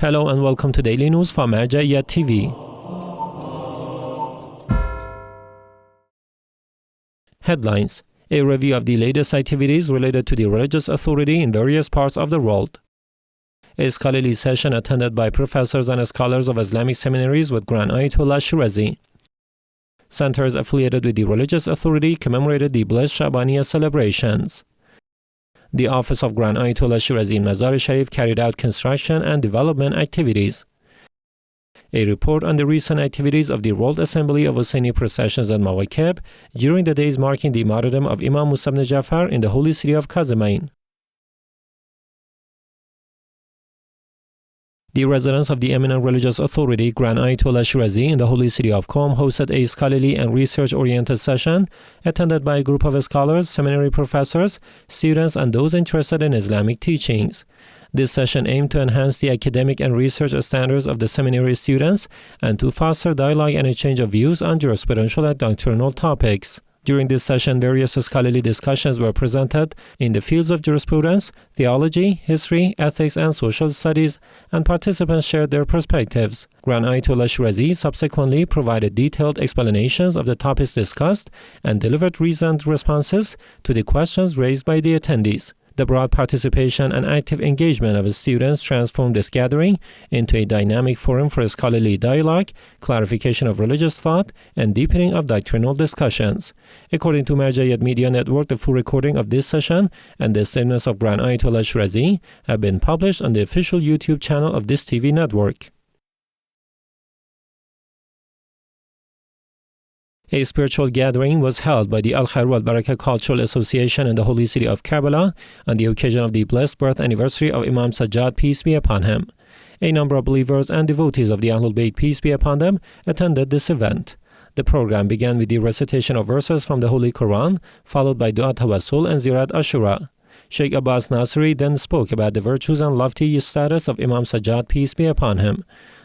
Hello and welcome to Daily News from Al-Jazeera TV. Headlines: A review of the latest activities related to the religious authority in various parts of the world. A scholarly session attended by professors and scholars of Islamic seminaries with Grand Ayatollah Shirazi. Centers affiliated with the religious authority commemorated the blessed Shabaniya celebrations. The office of Grand Ayatollah Shirazi in Mazar-e Sharif carried out construction and development activities. A report on the recent activities of the World Assembly of Hussaini Processions and Mawakeb during the days marking the martyrdom of Imam ibn Jafar in the holy city of Kazimayn. The residents of the eminent religious authority Grand Ayatollah Shirazi in the holy city of Qom hosted a scholarly and research-oriented session attended by a group of scholars, seminary professors, students, and those interested in Islamic teachings. This session aimed to enhance the academic and research standards of the seminary students and to foster dialogue and exchange of views on jurisprudential and doctrinal topics. During this session, various scholarly discussions were presented in the fields of jurisprudence, theology, history, ethics, and social studies, and participants shared their perspectives. Grand Ayatollah Shirazi subsequently provided detailed explanations of the topics discussed and delivered reasoned responses to the questions raised by the attendees. The broad participation and active engagement of students transformed this gathering into a dynamic forum for scholarly dialogue, clarification of religious thought, and deepening of doctrinal discussions. According to Al-Jazeera Media Network, the full recording of this session and the statements of Grand Ayatollah Shirazi have been published on the official YouTube channel of this TV network. A spiritual gathering was held by the Al-Khair Cultural Association in the holy city of Karbala on the occasion of the blessed birth anniversary of Imam Sajjad, peace be upon him. A number of believers and devotees of the Ahlul Bayt, peace be upon them, attended this event. The program began with the recitation of verses from the Holy Quran, followed by Dua Tawassul and Ziyarat Ashura. Sheikh Abbas Nasri then spoke about the virtues and lofty status of Imam Sajjad, peace be upon him.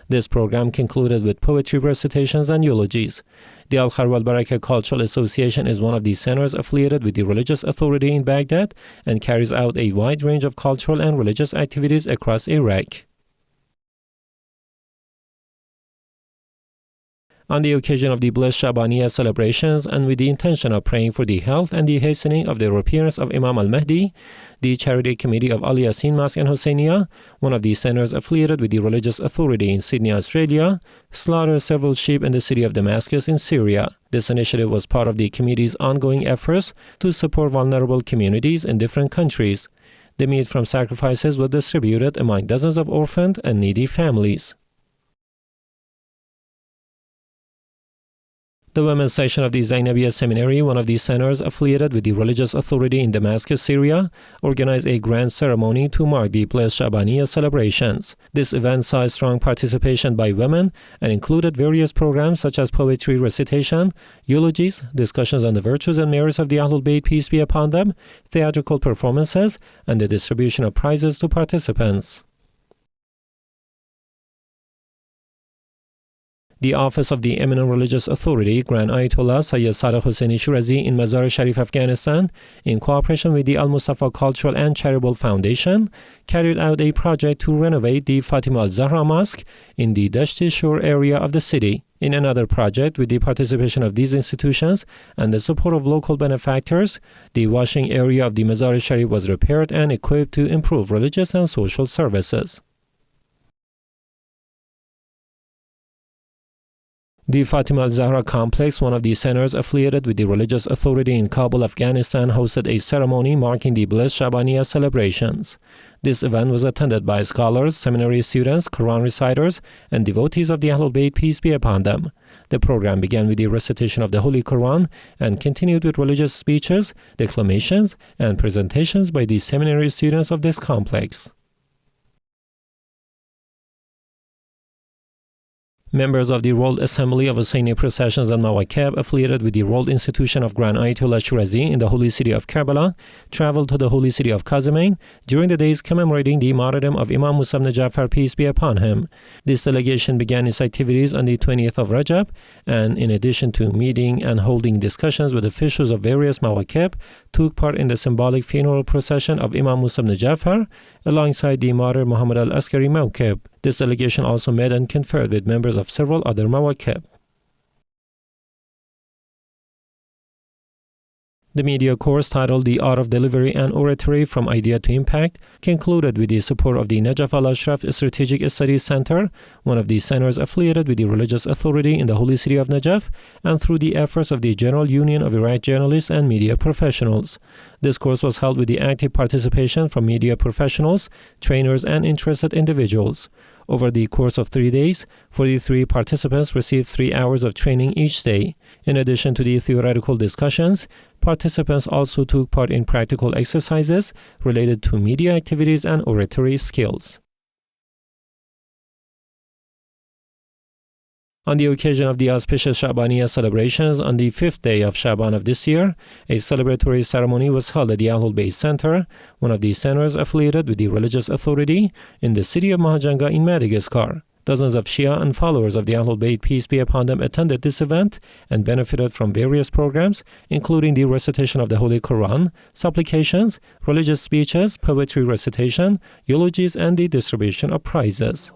This program concluded with poetry recitations and eulogies. The Al-Khair Cultural Association is one of the centers affiliated with the religious authority in Baghdad and carries out a wide range of cultural and religious activities across Iraq. On the occasion of the blessed Shabaniya celebrations and with the intention of praying for the health and the hastening of the appearance of Imam al-Mahdi, the Charity Committee of Al-Yasin Mosque in Hussainiyah, one of the centers affiliated with the religious authority in Sydney, Australia, slaughtered several sheep in the city of Damascus in Syria. This initiative was part of the committee's ongoing efforts to support vulnerable communities in different countries. The meat from sacrifices was distributed among dozens of orphaned and needy families. The women's section of the Zaynabiyah Seminary, one of the centers affiliated with the religious authority in Damascus, Syria, organized a grand ceremony to mark the blessed Shabaniya celebrations. This event saw strong participation by women and included various programs such as poetry recitation, eulogies, discussions on the virtues and merits of the Ahlul Bayt, peace be upon them, theatrical performances, and the distribution of prizes to participants. The office of the eminent religious authority, Grand Ayatollah Sayyid Hussaini Shirazi in Mazar-e Sharif, Afghanistan, in cooperation with the Al-Mustafa Cultural and Charitable Foundation, carried out a project to renovate the Fatimah Zahra Mosque in the Dashti Shore area of the city. In another project, with the participation of these institutions and the support of local benefactors, the washing area of the Mazar-e Sharif was repaired and equipped to improve religious and social services. The Fatimah al-Zahra complex, one of the centers affiliated with the religious authority in Kabul, Afghanistan, hosted a ceremony marking the blessed Shabaniya celebrations. This event was attended by scholars, seminary students, Quran reciters, and devotees of the Ahlul Bayt, peace be upon them. The program began with the recitation of the Holy Quran and continued with religious speeches, declamations, and presentations by the seminary students of this complex. Members of the World Assembly of Hussaini Processions and Mawakeb, affiliated with the World Institution of Grand Ayatollah Shirazi in the holy city of Karbala, traveled to the holy city of Kazimayn during the days commemorating the martyrdom of Imam ibn Jafar, peace be upon him. This delegation began its activities on the 20th of Rajab, and in addition to meeting and holding discussions with officials of various Mawakeb, took part in the symbolic funeral procession of Imam Musa ibn Jafar alongside the martyr Muhammad al-Askari Mawakeb. This delegation also met and conferred with members of several other Mawakeb. The media course titled The Art of Delivery and Oratory from Idea to Impact concluded with the support of the Najaf Al-Ashraf Strategic Studies Center, one of the centers affiliated with the religious authority in the holy city of Najaf, and through the efforts of the General Union of Iraq Journalists and Media Professionals. This course was held with the active participation from media professionals, trainers, and interested individuals. Over the course of 3 days, 43 participants received 3 hours of training each day. In addition to the theoretical discussions, participants also took part in practical exercises related to media activities and oratory skills. On the occasion of the auspicious Shabaniyah celebrations on the 5th day of Shaban of this year, a celebratory ceremony was held at the Ahlul Bayt Center, one of the centers affiliated with the religious authority in the city of Mahajanga in Madagascar. Dozens of Shia and followers of the Ahlul Bayt, peace be upon them, attended this event and benefited from various programs, including the recitation of the Holy Quran, supplications, religious speeches, poetry recitation, eulogies, and the distribution of prizes.